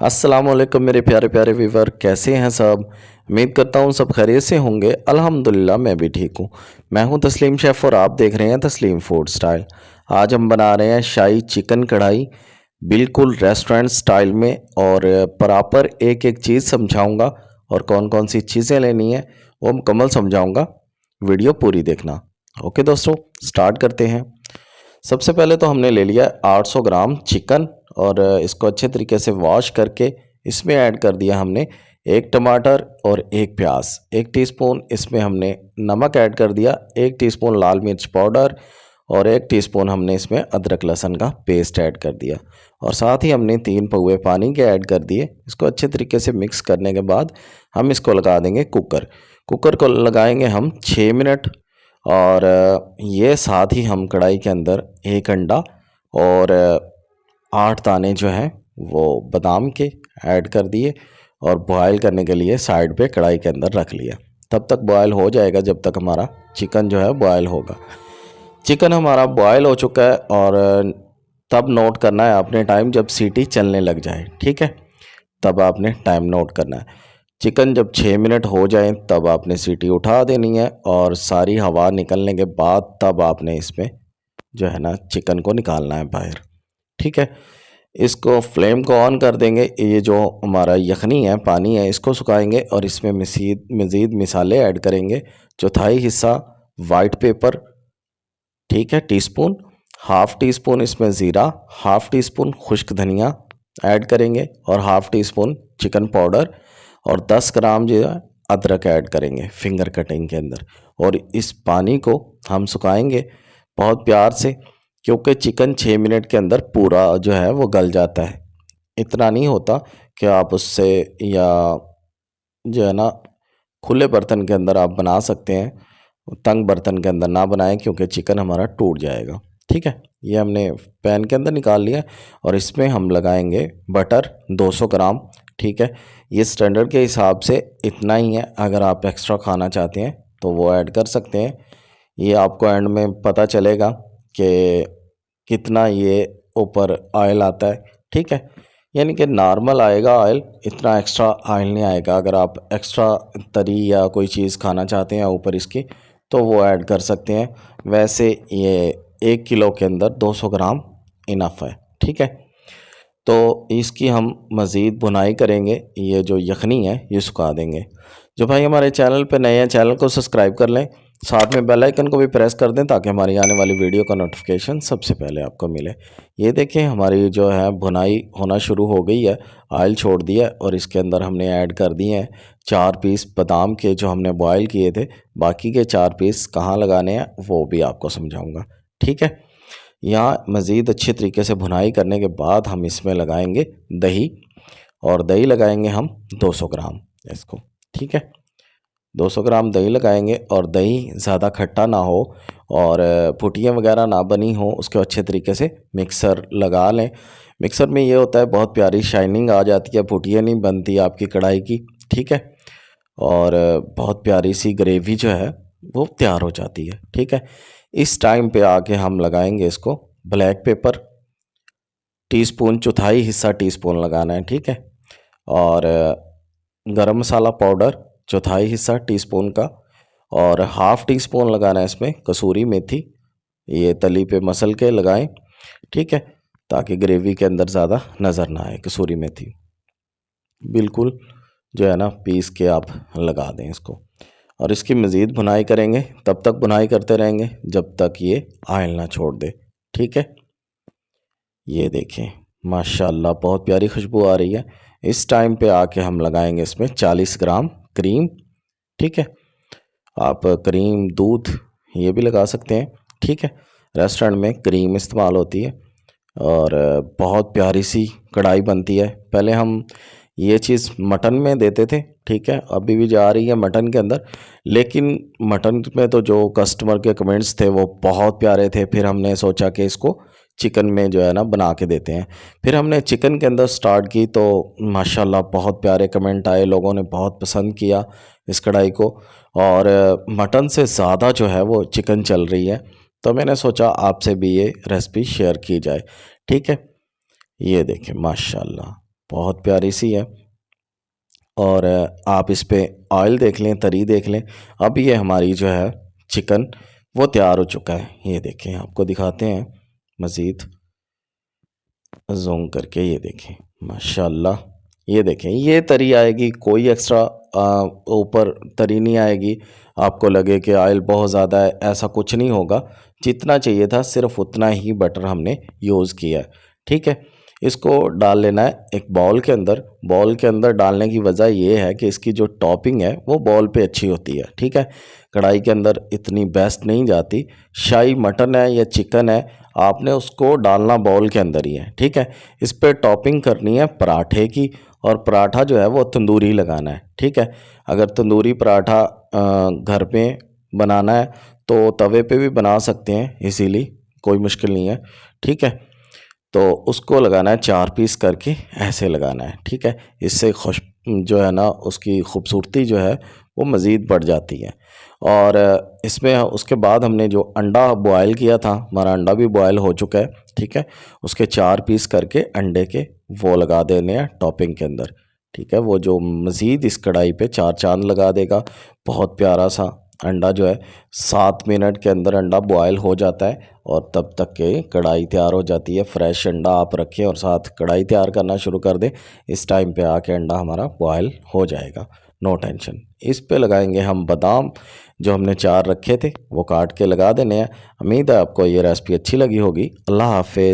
अस्सलाम वालेकुम मेरे प्यारे प्यारे व्यूवर, कैसे हैं सब। उम्मीद करता हूँ सब खैरियत से होंगे। अल्हम्दुलिल्लाह मैं भी ठीक हूँ। मैं हूँ तस्लीम शेफ़ और आप देख रहे हैं तस्लीम फूड स्टाइल। आज हम बना रहे हैं शाही चिकन कढ़ाई, बिल्कुल रेस्टोरेंट स्टाइल में। और प्रॉपर एक एक चीज़ समझाऊँगा और कौन कौन सी चीज़ें लेनी है वो मुकम्मल समझाऊँगा। वीडियो पूरी देखना। ओके दोस्तों, स्टार्ट करते हैं। सबसे पहले तो हमने ले लिया 800 ग्राम चिकन और इसको अच्छे तरीके से वॉश करके इसमें ऐड कर दिया हमने एक टमाटर और एक प्याज। 1 टीस्पून इसमें हमने नमक ऐड कर दिया, 1 टीस्पून लाल मिर्च पाउडर और 1 टीस्पून हमने इसमें अदरक लहसुन का पेस्ट ऐड कर दिया। और साथ ही हमने 3 पौवे पानी के ऐड कर दिए। इसको अच्छे तरीके से मिक्स करने के बाद हम इसको लगा देंगे कुकर। कुकर को लगाएंगे हम 6 मिनट। और ये साथ ही हम कढ़ाई के अंदर एक अंडा और 8 दाने जो हैं वो बादाम के ऐड कर दिए और बॉयल करने के लिए साइड पे कढ़ाई के अंदर रख लिया। तब तक बॉयल हो जाएगा जब तक हमारा चिकन जो है बॉयल होगा। चिकन हमारा बॉयल हो चुका है और तब नोट करना है आपने टाइम जब सीटी चलने लग जाए, ठीक है, तब आपने टाइम नोट करना है। चिकन जब 6 मिनट हो जाए तब आपने सीटी उठा देनी है और सारी हवा निकलने के बाद तब आपने इसमें जो है ना चिकन को निकालना है बाहर, ठीक है। इसको फ्लेम को ऑन कर देंगे। ये जो हमारा यखनी है, पानी है, इसको सुखाएंगे और इसमें मज़ीद मिसाले ऐड करेंगे। चौथाई हिस्सा वाइट पेपर, ठीक है, टीस्पून, हाफ़ टी स्पून इसमें ज़ीरा, हाफ़ टी स्पून खुश्क धनिया ऐड करेंगे और half tea spoon chicken powder और 10 ग्राम जो है अदरक ऐड करेंगे फिंगर कटिंग के अंदर। और इस पानी को हम सुखाएंगे बहुत प्यार से, क्योंकि चिकन 6 मिनट के अंदर पूरा जो है वो गल जाता है। इतना नहीं होता कि आप उससे, या जो है ना खुले बर्तन के अंदर आप बना सकते हैं, तंग बर्तन के अंदर ना बनाएं क्योंकि चिकन हमारा टूट जाएगा, ठीक है। ये हमने पैन के अंदर निकाल लिया और इसमें हम लगाएंगे बटर 200 ग्राम, ठीक है। ये स्टैंडर्ड के हिसाब से इतना ही है, अगर आप एक्स्ट्रा खाना चाहते हैं तो वो ऐड कर सकते हैं। ये आपको एंड में पता चलेगा कि कितना ये ऊपर ऑयल आता है, ठीक है। यानी कि नॉर्मल आएगा ऑयल, इतना एक्स्ट्रा ऑयल नहीं आएगा। अगर आप एक्स्ट्रा तरी या कोई चीज़ खाना चाहते हैं ऊपर इसकी तो वो ऐड कर सकते हैं। वैसे ये 1 किलो के अंदर 200 ग्राम इनफ है, ठीक है। तो इसकी हम मज़ीद भुनाई करेंगे। ये जो यखनी है ये सुखा देंगे। जो भाई हमारे चैनल पे नए हैं, चैनल को सब्सक्राइब कर लें, साथ में बेल आइकन को भी प्रेस कर दें ताकि हमारी आने वाली वीडियो का नोटिफिकेशन सबसे पहले आपको मिले। ये देखें हमारी जो है भुनाई होना शुरू हो गई है, ऑयल छोड़ दिया और इसके अंदर हमने ऐड कर दिए हैं 4 पीस बादाम के जो हमने बॉयल किए थे। बाकी के 4 पीस कहाँ लगाने हैं वो भी आपको समझाऊँगा, ठीक है। यहाँ मज़ीद अच्छे तरीके से भुनाई करने के बाद हम इसमें लगाएंगे दही, और दही लगाएंगे हम 200 ग्राम इसको, ठीक है। 200 ग्राम दही लगाएंगे और दही ज़्यादा खट्टा ना हो और फुटियाँ वगैरह ना बनी हो, उसको अच्छे तरीके से मिक्सर लगा लें। मिक्सर में ये होता है बहुत प्यारी शाइनिंग आ जाती है, फुटियाँ नहीं बनती आपकी कढ़ाई की, ठीक है। और बहुत प्यारी सी ग्रेवी जो है वो तैयार हो जाती है, ठीक है। इस टाइम पे आके हम लगाएंगे इसको ब्लैक पेपर, टीस्पून, चौथाई हिस्सा टीस्पून लगाना है, ठीक है। और गरम मसाला पाउडर चौथाई हिस्सा टीस्पून का, और हाफ़ टी स्पून लगाना है इसमें कसूरी मेथी। ये तली पे मसल के लगाएं, ठीक है, ताकि ग्रेवी के अंदर ज़्यादा नज़र ना आए। कसूरी मेथी बिल्कुल जो है ना पीस के आप लगा दें इसको, और इसकी मज़ीद भुनाई करेंगे। तब तक भुनाई करते रहेंगे जब तक ये ऑयल ना छोड़ दे, ठीक है। ये देखें माशाल्लाह बहुत प्यारी खुशबू आ रही है। इस टाइम पे आके हम लगाएंगे इसमें 40 ग्राम क्रीम, ठीक है। आप क्रीम, दूध ये भी लगा सकते हैं, ठीक है। रेस्टोरेंट में क्रीम इस्तेमाल होती है और बहुत प्यारी सी कढ़ाई बनती है। पहले हम ये चीज़ मटन में देते थे, ठीक है, अभी भी जा रही है मटन के अंदर, लेकिन मटन में तो जो कस्टमर के कमेंट्स थे वो बहुत प्यारे थे। फिर हमने सोचा कि इसको चिकन में जो है ना बना के देते हैं। फिर हमने चिकन के अंदर स्टार्ट की तो माशाल्लाह बहुत प्यारे कमेंट आए, लोगों ने बहुत पसंद किया इस कढ़ाई को। और मटन से ज़्यादा जो है वो चिकन चल रही है, तो मैंने सोचा आपसे भी ये रेसिपी शेयर की जाए, ठीक है। ये देखें माशाल्लाह बहुत प्यारी सी है। और आप इस पे ऑयल देख लें, तरी देख लें। अब ये हमारी जो है चिकन वो तैयार हो चुका है। ये देखें, आपको दिखाते हैं मज़ीद जूम करके। ये देखें माशाल्लाह, ये देखें ये तरी आएगी, कोई एक्स्ट्रा ऊपर तरी नहीं आएगी। आपको लगे कि ऑयल बहुत ज़्यादा है, ऐसा कुछ नहीं होगा। जितना चाहिए था सिर्फ उतना ही बटर हमने यूज़ किया है। ठीक है, इसको डाल लेना है एक बाउल के अंदर। बाउल के अंदर डालने की वजह ये है कि इसकी जो टॉपिंग है वो बाउल पे अच्छी होती है। ठीक है, कढ़ाई के अंदर इतनी बेस्ट नहीं जाती। शाही मटन है या चिकन है, आपने उसको डालना बाउल के अंदर ही है। ठीक है, इस पर टॉपिंग करनी है पराठे की, और पराठा जो है वो तंदूरी लगाना है। ठीक है, अगर तंदूरी पराठा घर पे बनाना है तो तवे पे भी बना सकते हैं इजीली, कोई मुश्किल नहीं है। ठीक है, तो उसको लगाना है 4 पीस करके, ऐसे लगाना है। ठीक है, इससे खुश जो है ना उसकी खूबसूरती जो है वो मज़ीद बढ़ जाती है। और इसमें उसके बाद हमने जो अंडा बॉयल किया था, हमारा अंडा भी बॉयल हो चुका है। ठीक है, उसके 4 पीस करके अंडे के वो लगा देने हैं टॉपिंग के अंदर। ठीक है, वो जो मज़ीद इस कढ़ाई पे 4 चांद लगा देगा। बहुत प्यारा सा अंडा जो है 7 मिनट के अंदर अंडा बॉयल हो जाता है, और तब तक के कढ़ाई तैयार हो जाती है। फ्रेश अंडा आप रखें और साथ कढ़ाई तैयार करना शुरू कर दें। इस टाइम पे आके अंडा हमारा बॉयल हो जाएगा, नो टेंशन। इस पे लगाएंगे हम बादाम, जो हमने 4 रखे थे वो काट के लगा देने हैं। उम्मीद है आपको ये रेसिपी अच्छी लगी होगी। अल्लाह हाफिज़।